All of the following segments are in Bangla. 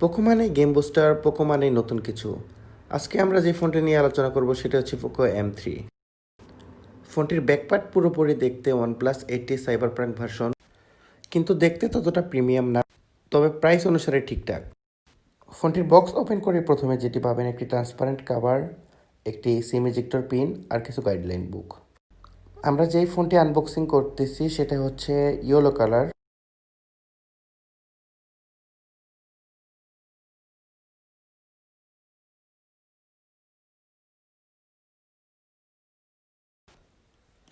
পোকো মানে গেম বুস্টার, পোকো মানে নতুন কিছু। আজকে আমরা যে ফোনটি নিয়ে আলোচনা করব সেটা হচ্ছে পোকো M3। ফোনটির ব্যাকপার্ট পুরোপুরি দেখতে OnePlus 8T সাইবারপ্রাঙ্ক ভার্সন, কিন্তু দেখতে ততটা প্রিমিয়াম না, তবে প্রাইস অনুসারে ঠিকঠাক। ফোনটির বক্স ওপেন করে প্রথমে যেটি পাবেন একটি ট্রান্সপারেন্ট কাভার, একটি সিম ইজেক্টর পিন আর কিছু গাইডলাইন বুক। আমরা যেই ফোনটি আনবক্সিং করতেছি সেটা হচ্ছে ইয়েলো কালার।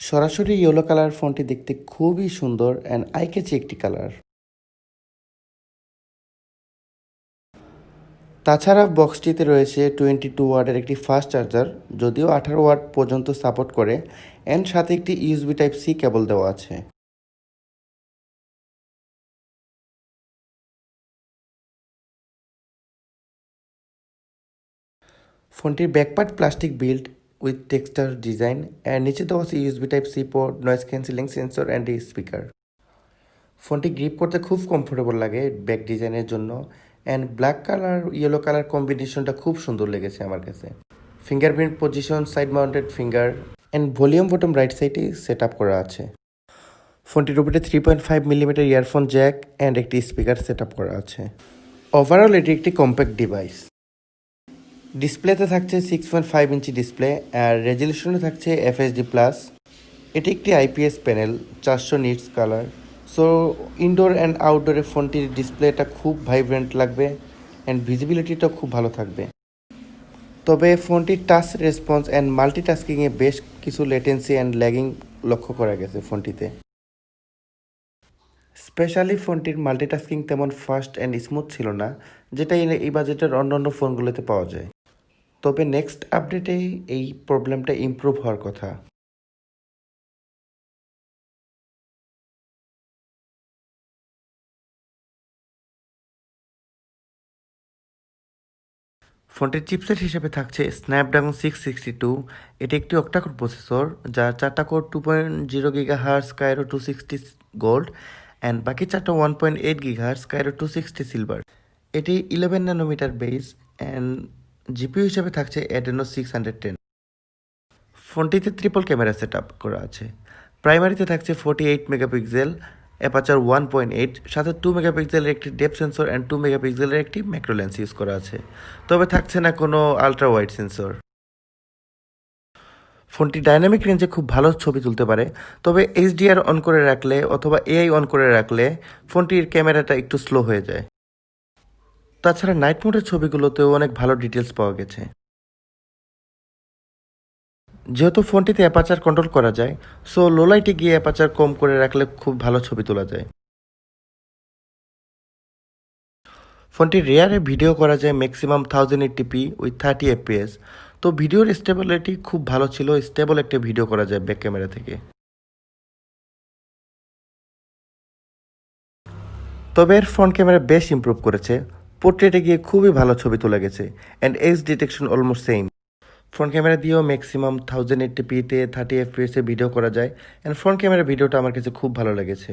সরাসরি ইয়েলো কালার ফোনটি দেখতে খুবই সুন্দর অ্যান্ড আই ক্যাচি একটি কালার। তাছাড়া বক্সটিতে রয়েছে 22 ওয়াটের একটি ফাস্ট চার্জার, যদিও 18 ওয়াট পর্যন্ত সাপোর্ট করে, অ্যান্ড সাথে একটি ইউএসবি টাইপ সি কেবল দেওয়া আছে। ফোনটির back part plastic build with texture design, and নিচে দেওয়া আছে USB type C port, noise cancelling sensor and speaker. ফোনটি গ্রিপ করতে খুব কমফোর্টেবল লাগে ব্যাক ডিজাইনের জন্য, and black colour yellow colour কম্বিনেশনটা খুব সুন্দর লেগেছে আমার কাছে। Fingerprint position, side mounted finger and volume bottom right সাইডে সেট আপ করা আছে। ফোনটির উপরে 3.5 মিলিমিটার ইয়ারফোন জ্যাক অ্যান্ড একটি স্পিকার সেট আপ করা আছে। ওভারঅল এটি একটি কম্প্যাক্ট ডিভাইস। ডিসপ্লেতে থাকছে 6.5 ইঞ্চি ডিসপ্লে, আর রেজলিউশনে থাকছে FHD+। এটি একটি IPS panel, 400 nits colour. So indoor and আউটডোরে ফোনটির ডিসপ্লেটা খুব ভাইব্রেন্ট লাগবে অ্যান্ড ভিজিবিলিটিটাও খুব ভালো থাকবে। তবে ফোনটির টাচ রেসপন্স অ্যান্ড মাল্টিটাস্কিংয়ে বেশ কিছু লেটেন্সি অ্যান্ড ল্যাগিং লক্ষ্য করা গেছে ফোনটিতে। স্পেশালি ফোনটির মাল্টিটাস্কিং তেমন ফাস্ট অ্যান্ড স্মুথ ছিল না, যেটা এই বাজেটের অন্যান্য ফোনগুলোতে পাওয়া যায়। তবে নেক্সট আপডেটে এই প্রবলেমটা ইমপ্রুভ হওয়ার কথা। ফোনটির চিপসেট হিসেবে থাকছে স্ন্যাপড্রাগন 662। এটি একটি অক্টাকোর প্রসেসর, যার 4টা core 2.0 GHz Cairo 260 gold and বাকি 4টা 1.8 GHz কাইরো 260 সিলভার। এটি 11 ন্যানোমিটার বেস অ্যান্ড জিপিইউ হিসেবে থাকছে Adreno 610। ফোনটিতে ট্রিপল ক্যামেরা সেট আপ করা আছে। প্রাইমারিতে থাকছে 48 মেগাপিক্সেল অ্যাপাচার 1.8, সাথে 2 মেগাপিক্সেলের একটি ডেপথ সেন্সর অ্যান্ড 2 মেগাপিক্সেলের একটি ম্যাক্রো লেন্স ইউজ করা আছে। তবে থাকছে না কোনো আলট্রা ওয়াইড সেন্সর। ফোনটি ডাইনামিক রেঞ্জে খুব ভালো ছবি তুলতে পারে, তবে HDR অন করে রাখলে অথবা AI অন করে রাখলে ফোনটির ক্যামেরাটা একটু স্লো হয়ে যায়। তাছাড়া নাইট মোডের ছবিগুলোতেও অনেক ভালো ডিটেলস পাওয়া গেছে। যেহেতু ফোনটিতে অ্যাপাচার কন্ট্রোল করা যায়, সো লো লাইটে গিয়ে অ্যাপাচার কম করে রাখলে খুব ভালো ছবি তোলা যায়। ফোনটির রেয়ারে ভিডিও করা যায় ম্যাক্সিমাম 1080p উইথ 30 FPS। তো ভিডিওর স্টেবিলিটি খুব ভালো ছিল, স্টেবল একটা ভিডিও করা যায় ব্যাক ক্যামেরা থেকে। তবে এর ফ্রন্ট ক্যামেরা বেশ ইমপ্রুভ করেছে, পোর্ট্রেটে গিয়ে খুবই ভালো ছবি তোলা গেছে and age detection almost same. Front camera দিয়েও ম্যাক্সিমাম 1080pতে 30 FPS ভিডিও করা যায় অ্যান্ড ফ্রন্ট ক্যামেরা ভিডিওটা আমার কাছে খুব ভালো লেগেছে।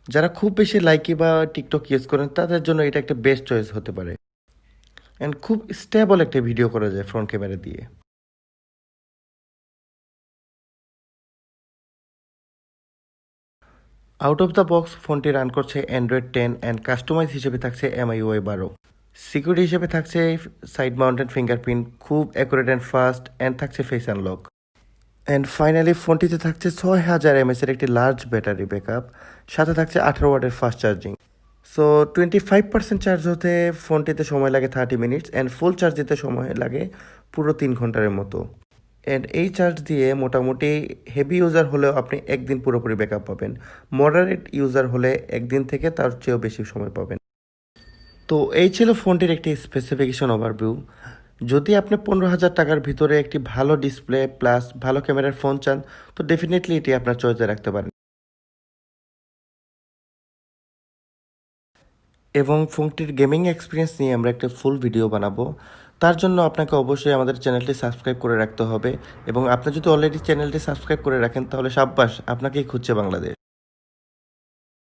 যারা খুব বেশি লাইকি বা টিকটক ইউজ করেন তাদের জন্য এটা একটা বেস্ট চয়েস হতে পারে, অ্যান্ড খুব স্টেবল একটা ভিডিও করা যায় ফ্রন্ট ক্যামেরা দিয়ে। আউট অফ দ্য বক্স ফোনটি রান করছে Android 10 অ্যান্ড কাস্টমাইজ হিসেবে থাকছে MIUI 12। সিকিউরিটি হিসেবে থাকছে সাইড মাউন্টেড ফিঙ্গারপ্রিন্ট, খুব অ্যাকুরেট অ্যান্ড ফাস্ট, অ্যান্ড থাকছে ফেস আনলক। অ্যান্ড ফাইনালি ফোনটিতে থাকছে 6000 mAh এর একটি লার্জ ব্যাটারি ব্যাকআপ, সাথে থাকছে 18 ওয়াটের ফাস্ট চার্জিং। সো 25% চার্জ হতে ফোনটিতে সময় লাগে 30 মিনিটস অ্যান্ড ফুল চার্জ দিতে সময় লাগে পুরো 3 ঘন্টার মতো। অ্যান্ড এই চার্জ দিয়ে মোটামুটি হেভি ইউজার হলেও আপনি একদিন পুরোপুরি ব্যাকআপ পাবেন, মডারেট ইউজার হলে একদিন থেকে তার চেয়েও বেশি সময় পাবেন। তো এই ছিল ফোনটির একটি স্পেসিফিকেশন ওভারভিউ। যদি আপনি 15,000 টাকার ভিতরে একটি ভালো ডিসপ্লে প্লাস ভালো ক্যামেরার ফোন চান, তো ডেফিনেটলি এটি আপনার চয়েসে রাখতে পারেন। এবং ফোনটির গেমিং এক্সপিরিয়েন্স নিয়ে আমরা একটা ফুল ভিডিও বানাবো। তার জন্য আপনাকে অবশ্যই আমাদের চ্যানেলটি সাবস্ক্রাইব করে রাখতে হবে, এবং আপনি যদি অলরেডি চ্যানেলটি সাবস্ক্রাইব করে রাখেন তাহলে সাব্বাস, আপনাকেই খুঁজছে বাংলাদেশ।